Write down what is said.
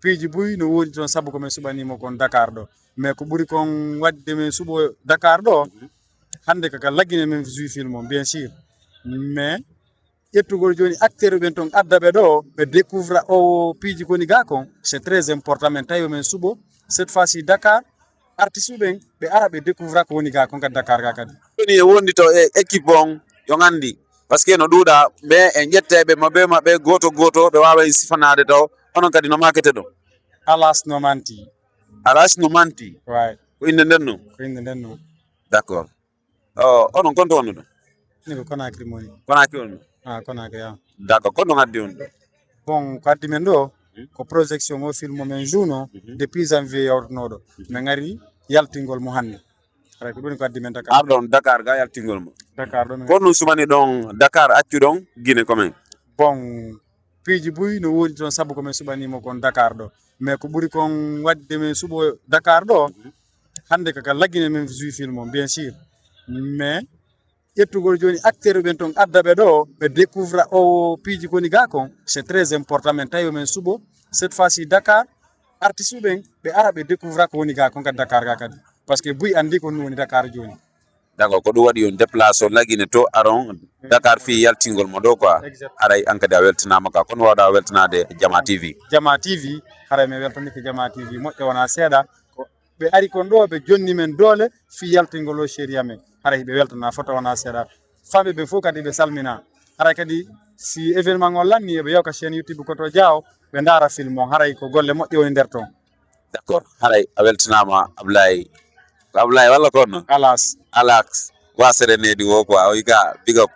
piiji buy no wodi toon sabu komin suɓanimo kon Dakar ɗo mais ko ɓuri kon wadde min suɓo Dakar ɗo hande kaka laggine min jui film o bien sûr mais ƴettugol joni acteur ɓen toon addaɓe ɗo ɓe découvre o piiji koni ga kon c'est très important min tawi min suɓo cette fois ci Dakar artiste uɓen ɓe ara ɓe découvre ko woni ga kon kadi Dakar ga kadi joni e wondi to e équipe on yo gandi par ce que no ɗuuɗa ɓe e ƴetteɓe maɓɓe goto ɓe wawa sifanade taw onon kadi no makete ɗo Alas no manti way ko inde nden no d' accord onon konto wonno ɗo ni ko Conakry moni Conakry on Conakry d' accord kono gaddi on ɗo bon ko addi men ɗo ko projection o film men juuno depuis janvier yawtunoɗo min gari yaltingol mo hannde ara ko ɗoni ko addi men Dakar arɗon Dakar ga yaltingol mo Dakar ɗo ko ɗum sumani ɗon Dakar accu ɗon Guinée commen bon piiji buy no wodi toon sabu komin suɓanimo kon Dakar ɗo mais ko ɓuri kon wadde min suɓo Dakar ɗo hande kaka laggine min jui film o bien sûr mais ƴettugol joni acteur ɓen toon addaɓe ɗo ɓe découvre o piiji koni ga kon c'est très important min tawi min suɓo cette fois ci Dakar artiste uɓen ɓe ara ɓe découvre ko woni ga kon kadi Dakar ga kadi par ce que buy andi ko ɗum woni Dakar joni d' accord ko ɗum waɗi on déplace o laggine to aron Dakar fi yaltingol mo ɗo quoi aray an kadi a weltanama ka kono wawɗa weltanade Jama TV haray mi weltanike Jama TV moƴƴo wona seeɗa ɓe ari kon ɗo ɓe jonni men doole fi yaltingol o chéri amen haray ɓe weltana foto wona seeɗa famɓe ɓe fof kadi ɓe salmina haray kadi si événement ngol lanni eɓe yewka chaîne YouTube Koto Diaw ɓe daara film o haray ko golle moƴƴe woni nder toon d' accord haray a weltanama Ablaye walla kono Alas Alax wasere nedi wo quoi o yiga big up